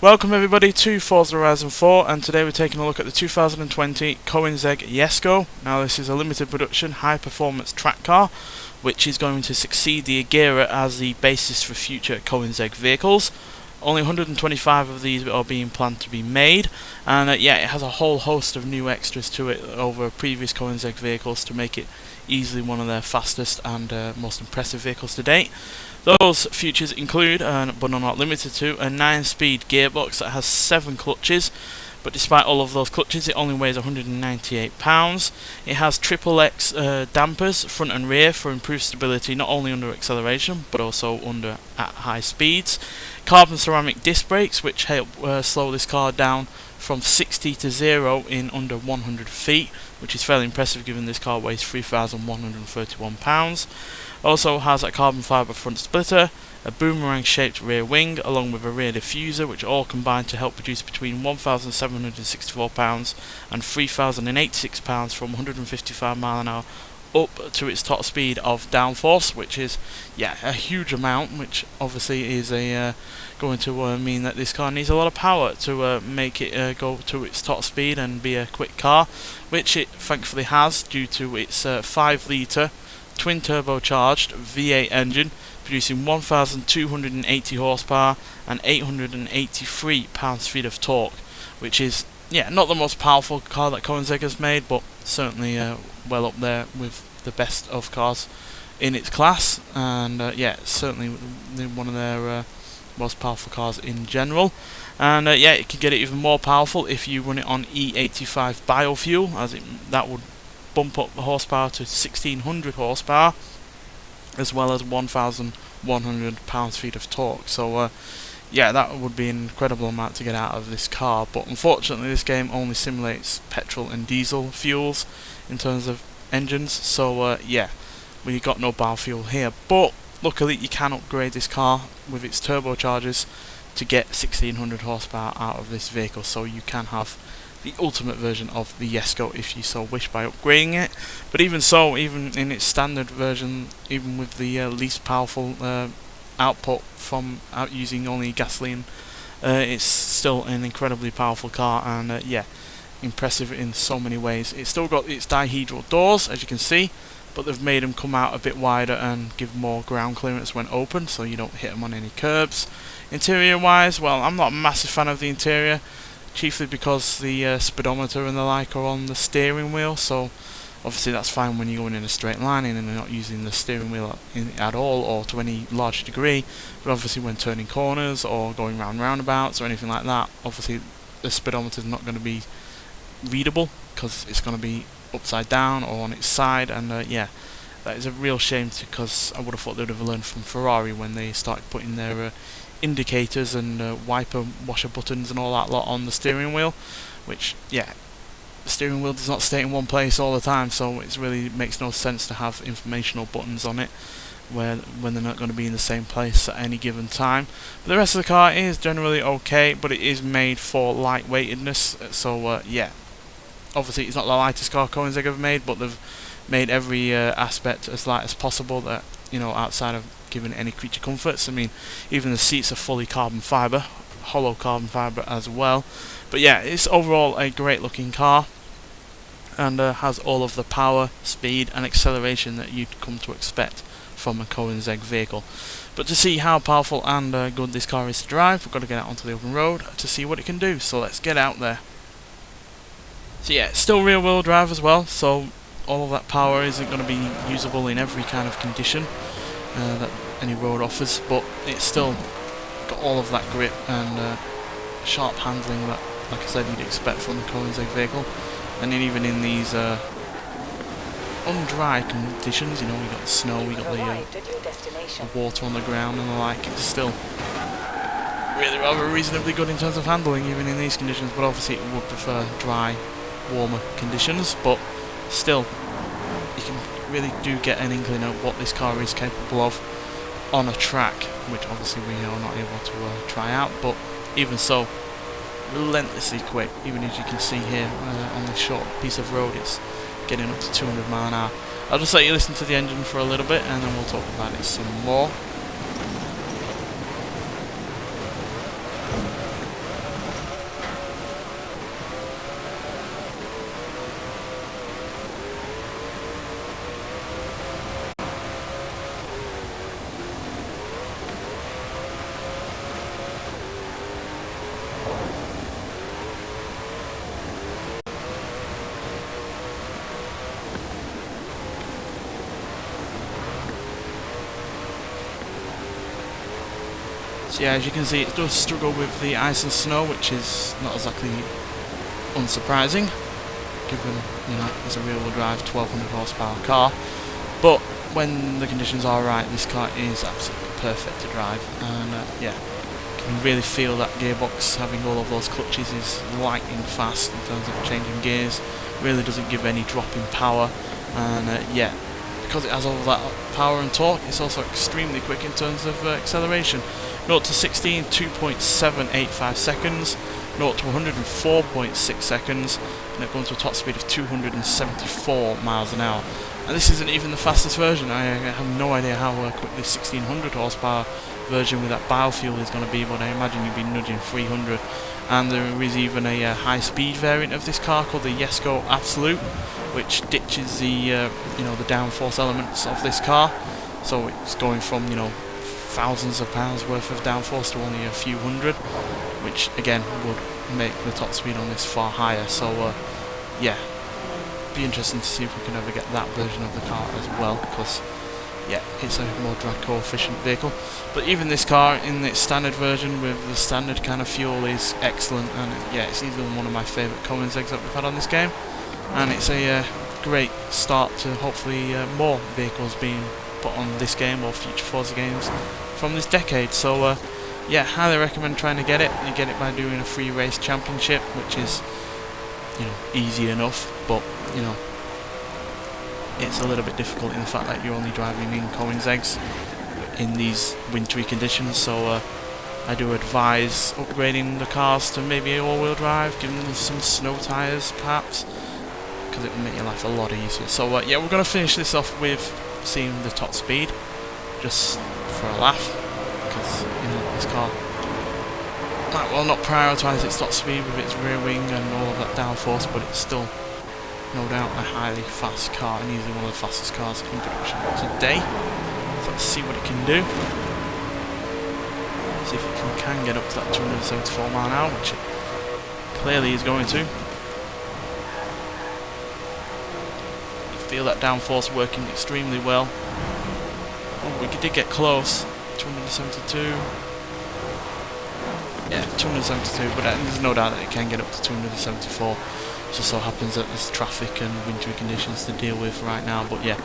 Welcome everybody to Forza Horizon 4, and today we're taking a look at the 2020 Koenigsegg Jesko. Now this is a limited production high performance track car which is going to succeed the Agera as the basis for future Koenigsegg vehicles. Only 125 of these are being planned to be made, and it has a whole host of new extras to it over previous Koenigsegg vehicles to make it easily one of their fastest and most impressive vehicles to date. Those features include, but are not limited to, a 9-speed gearbox that has 7 clutches, but despite all of those clutches it only weighs 198 pounds. It has triple X dampers, front and rear, for improved stability not only under acceleration but also at high speeds. Carbon ceramic disc brakes which help slow this car down from 60 to 0 in under 100 feet, which is fairly impressive given this car weighs 3,131 pounds. Also has a carbon fibre front splitter, a boomerang shaped rear wing along with a rear diffuser, which all combine to help produce between 1,764 pounds and 3,086 pounds from 155 mph up to its top speed of downforce, which is a huge amount, which obviously is going to mean that this car needs a lot of power to make it go to its top speed and be a quick car, which it thankfully has due to its 5 litre twin turbocharged V8 engine producing 1,280 horsepower and 883 pounds-feet of torque, which is not the most powerful car that Koenigsegg has made, but certainly well up there with the best of cars in its class, and certainly one of their most powerful cars in general. And it can get it even more powerful if you run it on E85 biofuel, as that would bump up the horsepower to 1,600 horsepower, as well as 1,100 pounds-feet of torque. So that would be an incredible amount to get out of this car, but unfortunately this game only simulates petrol and diesel fuels in terms of engines, so we got no biofuel here. But luckily you can upgrade this car with its turbochargers to get 1,600 horsepower out of this vehicle, so you can have the ultimate version of the Jesko if you so wish by upgrading it. But even so, even in its standard version, even with the least powerful output from using only gasoline, it's still an incredibly powerful car, and impressive in so many ways. It's still got its dihedral doors, as you can see, but they've made them come out a bit wider and give more ground clearance when open, so you don't hit them on any curbs. Interior wise, well, I'm not a massive fan of the interior, chiefly because the speedometer and the like are on the steering wheel, so obviously that's fine when you're going in a straight line and you're not using the steering wheel at all or to any large degree, but obviously when turning corners or going round roundabouts or anything like that, obviously the speedometer is not going to be readable because it's going to be upside down or on its side, and that is a real shame, because I would have thought they would have learned from Ferrari when they started putting their indicators and wiper washer buttons and all that lot on the steering wheel, which the steering wheel does not stay in one place all the time, so it really makes no sense to have informational buttons on it when they're not going to be in the same place at any given time. But the rest of the car is generally okay, but it is made for lightweightedness, so obviously it's not the lightest car Koenigsegg have made, but they've made every aspect as light as possible, that outside of giving any creature comforts. I mean, even the seats are fully carbon fibre, hollow carbon fibre as well. But it's overall a great looking car, and has all of the power, speed and acceleration that you'd come to expect from a Koenigsegg vehicle. But to see how powerful and good this car is to drive, we've got to get out onto the open road to see what it can do, so let's get out there. So it's still rear wheel drive as well, so all of that power isn't going to be usable in every kind of condition that any road offers, but it's still got all of that grip and sharp handling that, like I said, you'd expect from a Koenigsegg vehicle. And then even in these undry conditions, we got the snow, we got the water on the ground and the like, it's still really rather reasonably good in terms of handling even in these conditions. But obviously it would prefer dry, warmer conditions, but still you can really do get an inkling of what this car is capable of on a track, which obviously we are not able to try out, but even so, relentlessly quick. Even as you can see here on this short piece of road, it's getting up to 200 mph. I'll just let you listen to the engine for a little bit and then we'll talk about it some more. So yeah, as you can see, it does struggle with the ice and snow, which is not exactly unsurprising, given, you know, it's a rear-wheel drive 1200 horsepower car. But when the conditions are right, this car is absolutely perfect to drive, and yeah, you can really feel that gearbox having all of those clutches is lightning fast in terms of changing gears. Really doesn't give any drop in power, and yeah, because it has all that power and torque, it's also extremely quick in terms of acceleration. 0 to 60 in 2.785 seconds, 0 to 104.6 seconds, and it goes to a top speed of 274 miles an hour. And this isn't even the fastest version. I have no idea how quick this 1600 horsepower version with that biofuel is going to be, but I imagine you'd be nudging 300. And there is even a high-speed variant of this car called the Jesko Absolute, which ditches the you know, the downforce elements of this car. So it's going from, you know, thousands of pounds worth of downforce to only a few hundred, which again would make the top speed on this far higher. So yeah, be interesting to see if we can ever get that version of the car as well, because yeah, it's a more drag coefficient vehicle. But even this car in its standard version with the standard kind of fuel is excellent, and yeah, it's easily one of my favourite Koenigseggs that we've had on this game, and it's a great start to hopefully more vehicles being put on this game or future Forza games from this decade. So yeah, highly recommend trying to get it. You get it by doing a free race championship, which is, you know, easy enough, but you know, it's a little bit difficult in the fact that you're only driving in Koenigseggs in these wintry conditions. So I do advise upgrading the cars to maybe all-wheel drive, giving them some snow tyres perhaps, because it will make your life a lot easier. So yeah, we're going to finish this off with seeing the top speed, just for a laugh, because, you know, this car might well not prioritise its top speed with its rear wing and all of that downforce, but it's still no doubt a highly fast car, and easily one of the fastest cars in production today. So let's see what it can do. See if it can get up to that 274 mile an hour, which it clearly is going to. You feel that downforce working extremely well. Oh, we did get close. 272. Yeah, 272, but there's no doubt that it can get up to 274. It just so happens that there's traffic and wintry conditions to deal with right now, but yeah,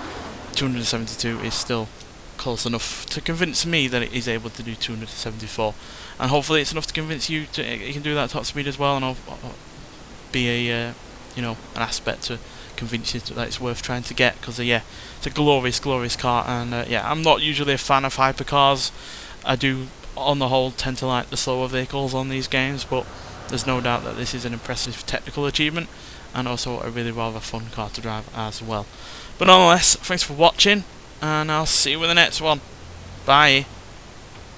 272 is still close enough to convince me that it is able to do 274, and hopefully it's enough to convince you to it can do that top speed as well, and I'll be a you know, an aspect to convince you that it's worth trying to get, because yeah, it's a glorious car, and yeah, I'm not usually a fan of hypercars. I do on the whole tend to like the slower vehicles on these games, but there's no doubt that this is an impressive technical achievement, and also a really rather fun car to drive as well. But nonetheless, thanks for watching, and I'll see you with the next one. Bye.